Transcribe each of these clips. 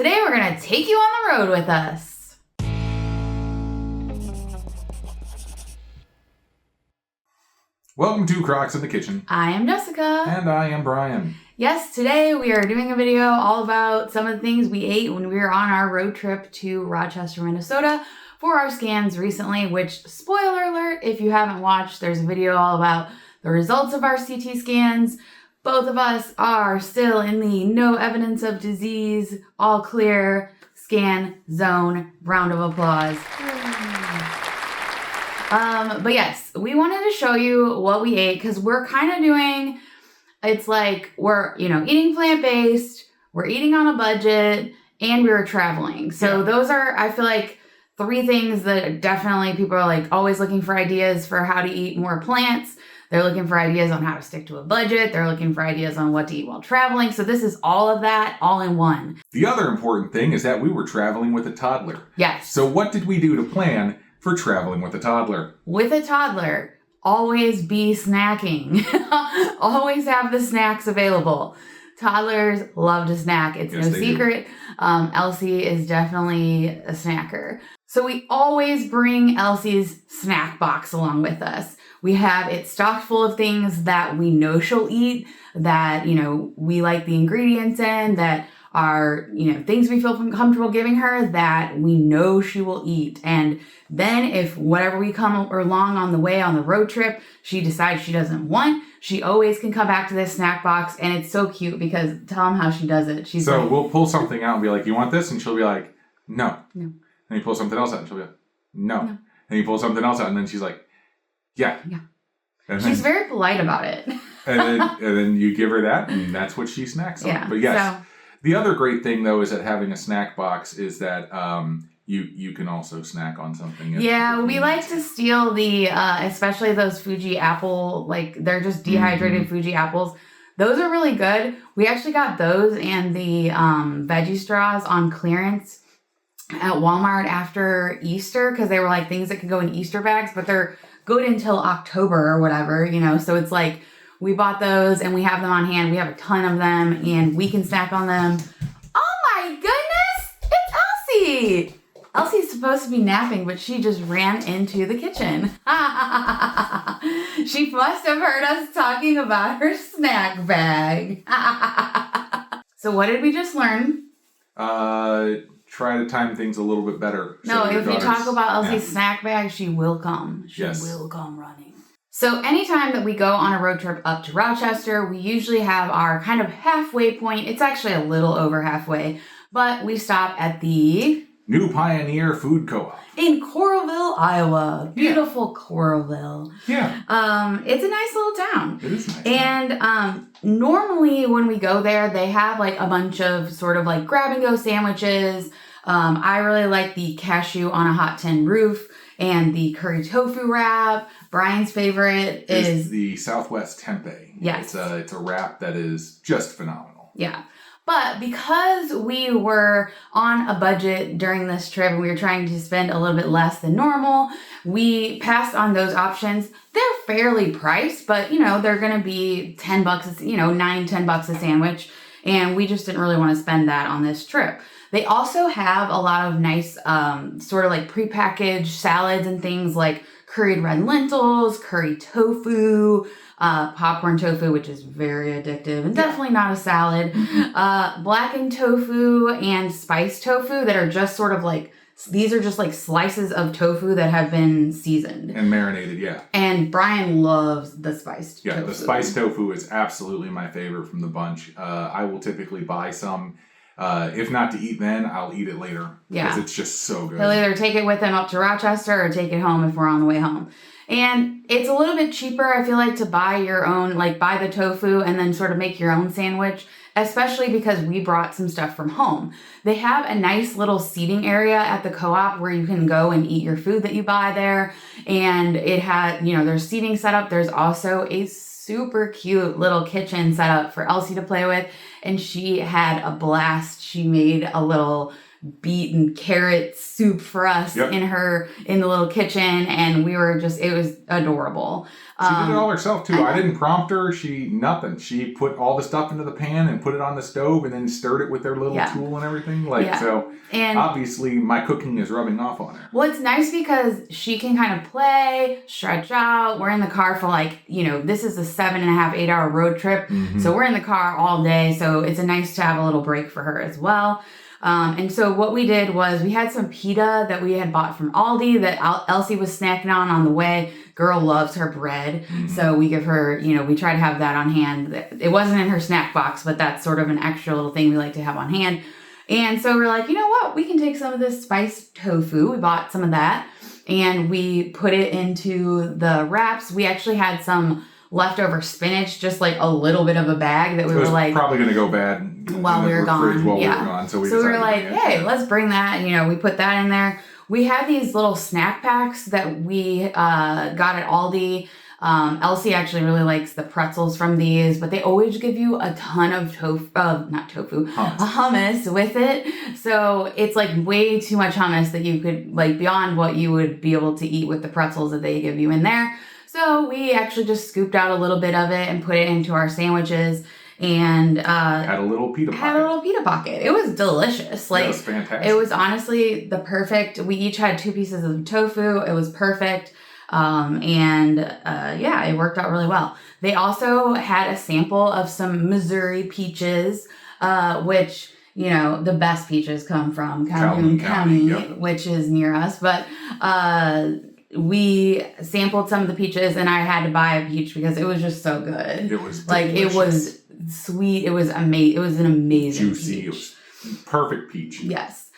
Today we're going to take you on the road with us. Welcome to Crocs in the Kitchen. I am Jessica. And I am Brian. Yes, today we are doing a video all about some of the things we ate when we were on our road trip to Rochester, Minnesota for our scans recently, which, spoiler alert, if you haven't watched, there's a video all about the results of our CT scans. Both of us are still in the no evidence of disease, all clear, scan zone. Round of applause. But yes, we wanted to show you what we ate because we're kind of doing, it's like we're, eating plant-based, we're eating on a budget, and we were traveling. So those are, I feel like, three things that definitely people are like always looking for ideas for how to eat more plants. They're looking for ideas on how to stick to a budget. They're looking for ideas on what to eat while traveling. So this is all of that, all in one. The other important thing is that we were traveling with a toddler. Yes. So what did we do to plan for traveling with a toddler? With a toddler, always be snacking. Always have the snacks available. Toddlers love to snack. It's no secret. Elsie is definitely a snacker. So we always bring Elsie's snack box along with us. We have it stocked full of things that we know she'll eat, that, we like the ingredients in, that are, things we feel comfortable giving her that we know she will eat. And then if whatever we come along on the way on the road trip, she decides she doesn't want, she always can come back to this snack box. And it's so cute because tell them how she does it. She's so like, we'll pull something out and be like, you want this? And she'll be like, no. No. And you pull something else out and she'll be like, no. And you pull something else out and then she's like, yeah. And she's very polite about it. and then you give her that and that's what she snacks on. Yeah. But yes, the other great thing though is that having a snack box is that you can also snack on something. Yeah, we like to steal the, especially those Fuji apple, like they're just dehydrated Fuji apples. Those are really good. We actually got those and the veggie straws on clearance at Walmart after Easter because they were like things that could go in Easter bags, but they're good until October or whatever, so it's like we bought those and we have them on hand. We have a ton of them and we can snack on them. Oh my goodness, it's Elsie! Elsie's supposed to be napping, but she just ran into the kitchen. She must have heard us talking about her snack bag. So what did we just learn? Try to time things a little bit better. No, if you talk about Elsie's snack bag, she will come. She will come running. So anytime that we go on a road trip up to Rochester, we usually have our kind of halfway point. It's actually a little over halfway, but we stop at the New Pioneer Food Co-op in Coralville, Iowa. Beautiful Coralville. Yeah. It's a nice little town. It is nice. And normally when we go there, they have like a bunch of sort of like grab and go sandwiches. I really like the cashew on a hot tin roof and the curry tofu wrap. Brian's favorite is the Southwest Tempeh. Yes. It's a wrap that is just phenomenal. Yeah. But because we were on a budget during this trip and we were trying to spend a little bit less than normal, we passed on those options. They're fairly priced, but they're going to be $10, $9-10 a sandwich. And we just didn't really want to spend that on this trip. They also have a lot of nice sort of like prepackaged salads and things like curried red lentils, curry tofu, popcorn tofu, which is very addictive and definitely not a salad, blackened tofu and spiced tofu that are just sort of like, these are just like slices of tofu that have been seasoned. And marinated, yeah. And Brian loves the spiced tofu. Yeah, the spiced tofu is absolutely my favorite from the bunch. I will typically buy some. If not to eat then, I'll eat it later. Yeah. Because it's just so good. He'll either take it with him up to Rochester or take it home if we're on the way home. And it's a little bit cheaper, I feel like, to buy your own, like buy the tofu and then sort of make your own sandwich, especially because we brought some stuff from home. They have a nice little seating area at the co-op where you can go and eat your food that you buy there. And it had, there's seating set up. There's also a super cute little kitchen set up for Elsie to play with. And she had a blast. She made a little beet and carrot soup for us in the little kitchen, and we were just, it was adorable. She did it all herself too. I didn't prompt her. Nothing. She put all the stuff into the pan and put it on the stove and then stirred it with their little tool and everything. So and obviously my cooking is rubbing off on her. Well, it's nice because she can kind of play, stretch out. We're in the car for this is a 7.5, 8 hour road trip. Mm-hmm. So we're in the car all day. So it's nice to have a little break for her as well. And so what we did was we had some pita that we had bought from Aldi that Elsie was snacking on the way. Girl loves her bread. Mm-hmm. So we give her, we try to have that on hand. It wasn't in her snack box, but that's sort of an extra little thing we like to have on hand. And so we're like, you know what? We can take some of this spiced tofu. We bought some of that and we put it into the wraps. We actually had some leftover spinach, just like a little bit of a bag that we were like probably going to go bad while we were gone. So we were like, hey, let's bring that. We put that in there. We had these little snack packs that we got at Aldi. Elsie actually really likes the pretzels from these, but they always give you a ton of hummus with it. So it's like way too much hummus that you could beyond what you would be able to eat with the pretzels that they give you in there. So we actually just scooped out a little bit of it and put it into our sandwiches and had a little pita pocket. It was delicious. It was fantastic. It was honestly the perfect. We each had 2 pieces of tofu. It was perfect. It worked out really well. They also had a sample of some Missouri peaches, which, the best peaches come from Calhoun County, which is near us. But we sampled some of the peaches and I had to buy a peach because it was just so good. It was delicious. It was sweet. It was amazing. It was an amazing juicy. Peach. It was perfect peach. Yes.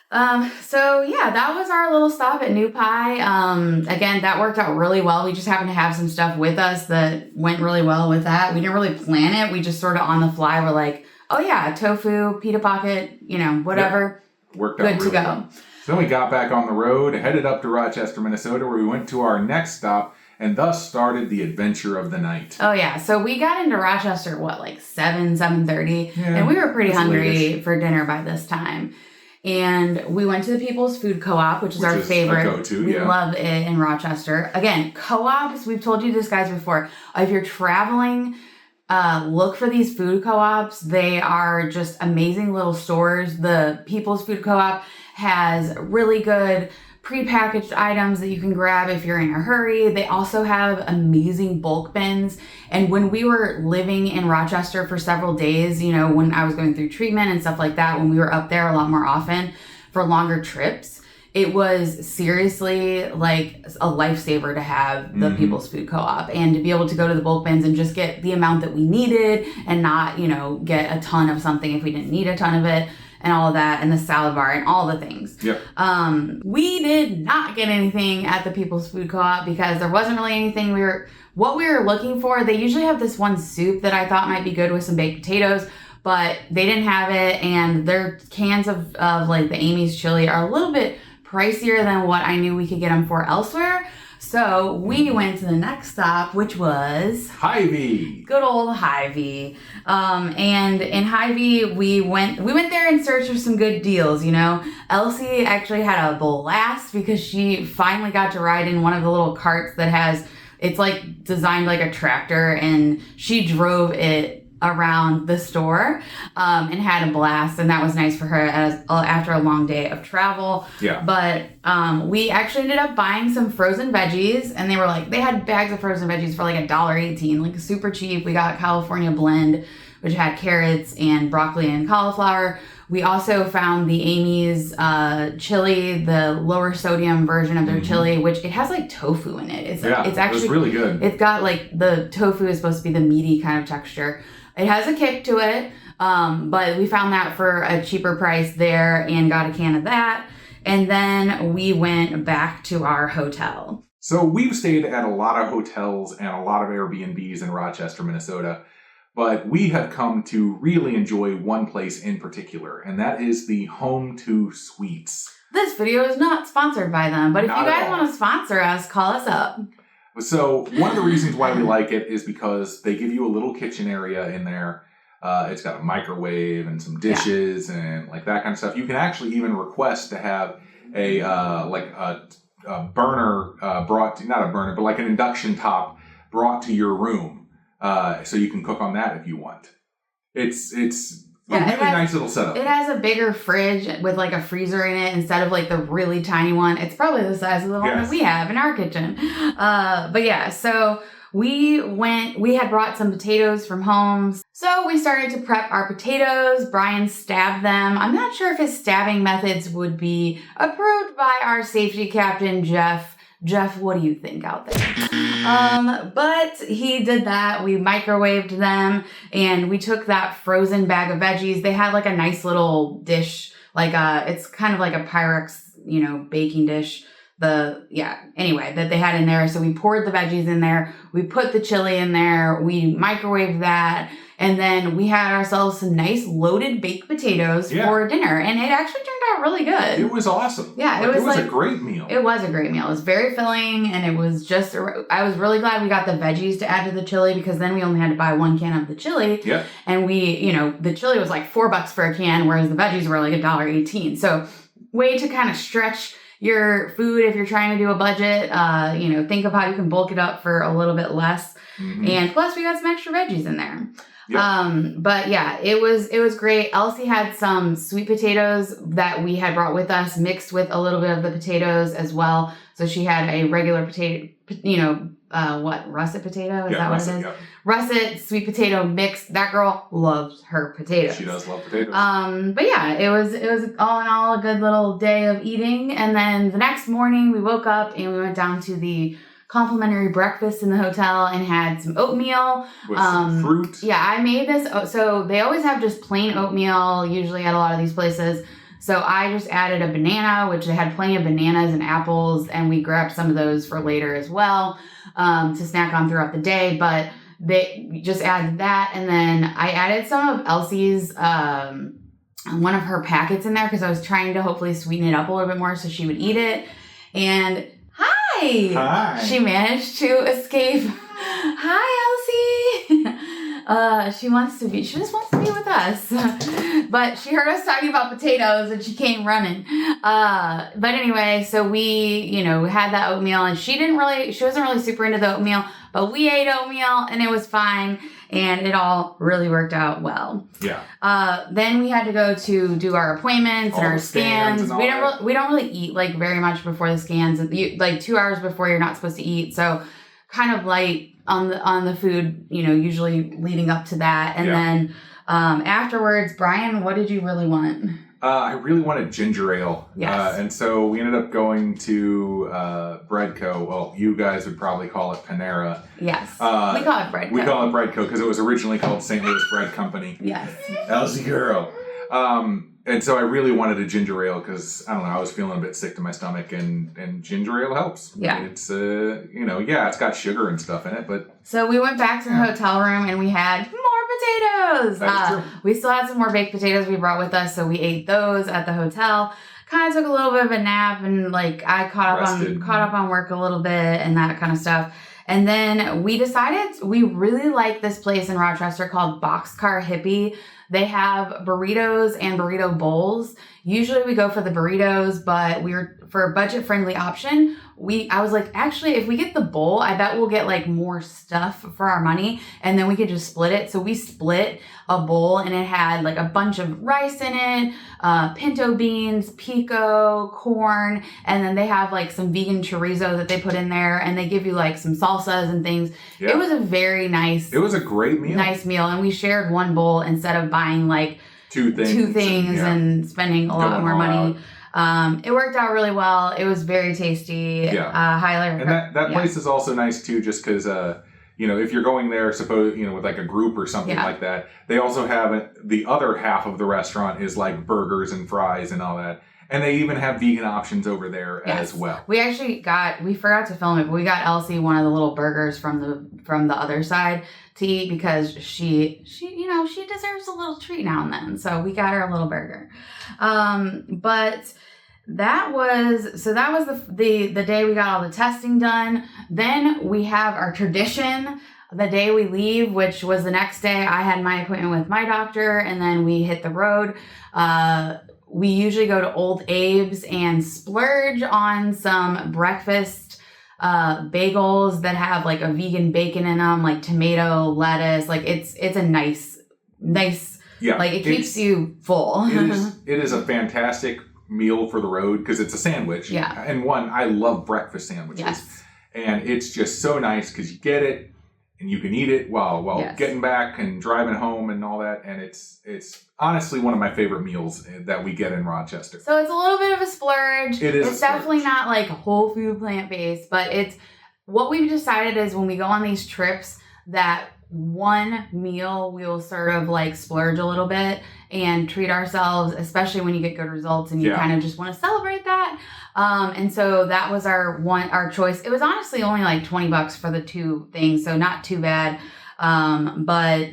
That was our little stop at New Pie. Again, that worked out really well. We just happened to have some stuff with us that went really well with that. We didn't really plan it. We just sort of on the fly were like, oh yeah, tofu, pita pocket, whatever. Yep. Worked out good really to go. Well. So then we got back on the road, headed up to Rochester, Minnesota, where we went to our next stop and thus started the adventure of the night. Oh yeah, so we got into Rochester, 7:30, and we were pretty hungry for dinner by this time. And we went to the People's Food Co-op, which is our favorite. A go-to, we love it in Rochester. Again, co-ops, we've told you this, guys, before. If you're traveling, look for these food co-ops. They are just amazing little stores. The People's Food Co-op has really good prepackaged items that you can grab if you're in a hurry. They also have amazing bulk bins. And when we were living in Rochester for several days, when I was going through treatment and stuff like that, when we were up there a lot more often for longer trips, it was seriously like a lifesaver to have the People's Food Co-op and to be able to go to the bulk bins and just get the amount that we needed and not, get a ton of something if we didn't need a ton of it. And all of that, and the salad bar, and all the things. Yep. We did not get anything at the People's Food Co-op because there wasn't really anything what we were looking for. They usually have this one soup that I thought might be good with some baked potatoes, but they didn't have it, and their cans of the Amy's chili are a little bit pricier than what I knew we could get them for elsewhere. So we went to the next stop, which was Hy-Vee. Good old Hy-Vee. And in Hy-Vee, we went there in search of some good deals, Elsie actually had a blast because she finally got to ride in one of the little carts that it's like designed like a tractor, and she drove it around the store and had a blast, and that was nice for her after a long day of travel. Yeah. But we actually ended up buying some frozen veggies, and they had bags of frozen veggies for like $1.18, like super cheap. We got California blend, which had carrots and broccoli and cauliflower. We also found the Amy's chili, the lower sodium version of their chili, which it has like tofu in it. It's actually it was really good. It's got like the tofu is supposed to be the meaty kind of texture. It has a kick to it, but we found that for a cheaper price there and got a can of that. And then we went back to our hotel. So we've stayed at a lot of hotels and a lot of Airbnbs in Rochester, Minnesota, but we have come to really enjoy one place in particular, and that is the Home 2 Suites. This video is not sponsored by them, but if you guys want to sponsor us, call us up. So one of the reasons why we like it is because they give you a little kitchen area in there. It's got a microwave and some dishes and like that kind of stuff. You can actually even request to have a burner not a burner, but like an induction top brought to your room, so you can cook on that if you want. It's a really nice little setup. It has a bigger fridge with like a freezer in it instead of like the really tiny one. It's probably the size of the one that we have in our kitchen. But yeah, so we had brought some potatoes from home. So we started to prep our potatoes. Brian stabbed them. I'm not sure if his stabbing methods would be approved by our safety captain, Jeff. Jeff, what do you think out there? But he did that. We microwaved them and we took that frozen bag of veggies. They had like a nice little dish, like it's kind of like a Pyrex, baking dish. Anyway, that they had in there. So we poured the veggies in there. We put the chili in there. We microwaved that. And then we had ourselves some nice loaded baked potatoes for dinner. And it actually turned out really good. It was awesome. Yeah, it was a great meal. It was a great meal. It was very filling. And it was just, I was really glad we got the veggies to add to the chili because then we only had to buy 1 can of the chili. Yeah. And the chili was like $4 for a can, whereas the veggies were like $1.18. So way to kind of stretch your food if you're trying to do a budget. Think of how you can bulk it up for a little bit less. Mm-hmm. And plus we got some extra veggies in there. Yep. But yeah, it was great. Elsie had some sweet potatoes that we had brought with us mixed with a little bit of the potatoes as well. So she had a regular potato, russet potato? Is that what it is? Yep. Russet, sweet potato mix. That girl loves her potatoes. She does love potatoes. But yeah, it was all in all a good little day of eating. And then the next morning we woke up and we went down to the complimentary breakfast in the hotel and had some oatmeal. With some fruit. Yeah, I made this. So they always have just plain oatmeal, usually at a lot of these places. So I just added a banana, which they had plenty of bananas and apples, and we grabbed some of those for later as well to snack on throughout the day. But they just added that, and then I added some of Elsie's, one of her packets in there because I was trying to hopefully sweeten it up a little bit more so she would eat it. And Hi. She managed to escape. Hi, Elsie. She just wants to be with us. But she heard us talking about potatoes and she came running. But anyway, so we, had that oatmeal and she wasn't really super into the oatmeal, but we ate oatmeal and it was fine. And it all really worked out well. Yeah. Then we had to go to do our appointments and our scans. We don't really eat like very much before the scans. Like 2 hours before you're not supposed to eat. So kind of light on the food, usually leading up to that. And then afterwards, Brian, what did you really want? I really wanted ginger ale. Yes. And so we ended up going to Breadco. Well, you guys would probably call it Panera. Yes. We call it Breadco. We call it Breadco because it was originally called St. Louis Bread Company. Yes. Elsie girl. And so I really wanted a ginger ale because, I don't know, I was feeling a bit sick to my stomach and ginger ale helps. Yeah. I mean, it's, it's got sugar and stuff in it, but... So we went back to the hotel room and we had more potatoes. That's true. We still had some more baked potatoes we brought with us, so we ate those at the hotel. Kind of took a little bit of a nap and I caught up on work a little bit and that kind of stuff. And then we decided we really like this place in Rochester called Boxcar Hippie. They have burritos and burrito bowls. Usually we go for the burritos, but for a budget-friendly option, I was like, actually, if we get the bowl, I bet we'll get like more stuff for our money and then we could just split it. So we split a bowl and it had like a bunch of rice in it, pinto beans, pico, corn, and then they have like some vegan chorizo that they put in there and they give you like some salsas and things. Yeah. It was a very nice... It was a great meal. Nice meal. And we shared one bowl instead of buying like two things and spending a lot more money. It worked out really well. It was very tasty. Yeah. Highly. And that place is also nice too, just because, if you're going there, with like a group or something like that, they also have the other half of the restaurant is like burgers and fries and all that. And they even have vegan options over there as well. We actually we forgot to film it, but we got Elsie one of the little burgers from the other side to eat because she deserves a little treat now and then. So we got her a little burger. But that was the day we got all the testing done. Then we have our tradition, the day we leave, which was the next day. I had my appointment with my doctor and then we hit the road. We usually go to Old Abe's and splurge on some breakfast bagels that have like a vegan bacon in them, like tomato, lettuce. Like it's a nice, Yeah, like it keeps you full. It is a fantastic meal for the road because it's a sandwich. Yeah. And I love breakfast sandwiches. Yes. And it's just so nice because you get it and you can eat it while Yes. getting back and driving home and all that. And it's honestly one of my favorite meals that we get in Rochester. So it's a little bit of a splurge. It is. It's definitely not like whole food plant-based, but it's what we've decided is when we go on these trips that one meal we will sort of like splurge a little bit and treat ourselves, especially when you get good results and you kind of just want to celebrate that. And so that was our choice. It was honestly only like $20 for the two things, so not too bad. But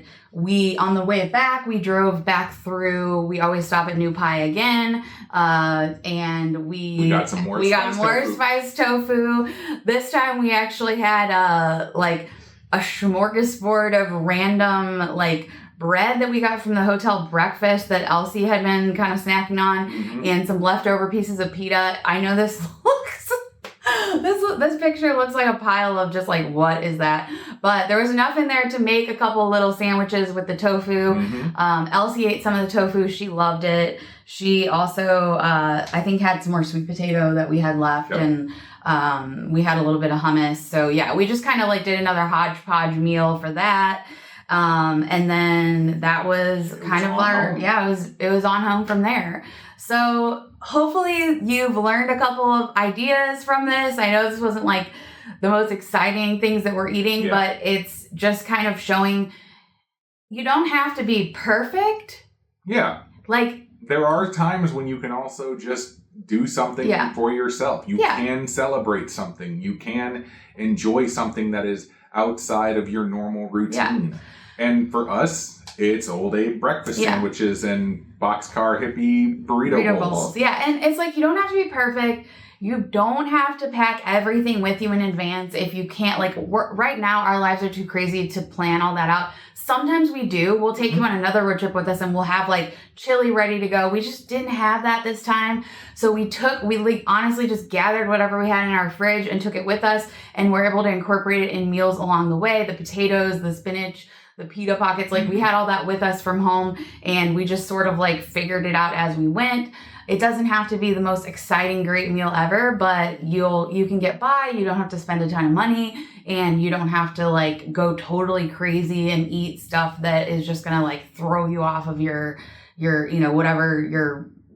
on the way back, we drove back through. We always stop at New Pie again, and we got some more. Spiced tofu. This time we actually had like a smorgasbord of random like bread that we got from the hotel breakfast that Elsie had been kind of snacking on, and some leftover pieces of pita. I know this looks. This picture looks like a pile of just like, what is that? But there was enough in there to make a couple little sandwiches with the tofu. Elsie ate some of the tofu. She loved it. She also, I think, had some more sweet potato that we had left. Yep. And we had a little bit of hummus. So yeah, we just kind of like did another hodgepodge meal for that. And then that was kind of our, it was on home from there. So hopefully you've learned a couple of ideas from this. I know this wasn't like the most exciting things that we're eating, but it's just kind of showing you don't have to be perfect. Yeah. Like there are times when you can also just do something for yourself. You can celebrate something. You can enjoy something that is outside of your normal routine. Yeah. And for us, it's Old Abe breakfast sandwiches and boxcar hippie burrito bowls. Yeah, and it's like you don't have to be perfect. You don't have to pack everything with you in advance if you can't. Like right now, our lives are too crazy to plan all that out. Sometimes we do. We'll take you on another road trip with us and we'll have like chili ready to go. We just didn't have that this time. So we like honestly just gathered whatever we had in our fridge and took it with us, and we're able to incorporate it in meals along the way. The potatoes, the spinach, the pita pockets, like we had all that with us from home, and we just sort of like figured it out as we went. It doesn't have to be the most exciting, great meal ever, but you can get by. You don't have to spend a ton of money, and you don't have to like go totally crazy and eat stuff that is just gonna like throw you off of your whatever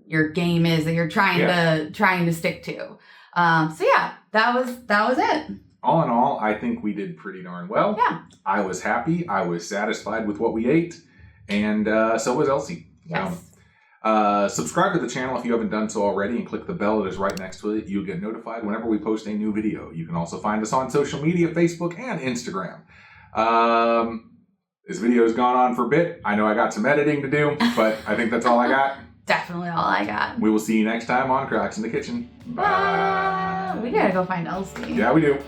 your game is that you're trying to stick to. So yeah, that was it. All in all, I think we did pretty darn well. Yeah. I was happy. I was satisfied with what we ate. And so was Elsie. Yes. Subscribe to the channel if you haven't done so already, and click the bell that is right next to it. You'll get notified whenever we post a new video. You can also find us on social media, Facebook and Instagram. This video has gone on for a bit. I know I got some editing to do, but I think that's all I got. Definitely all I got. We will see you next time on Cracks in the Kitchen. Bye. We gotta go find Elsie. Yeah, we do.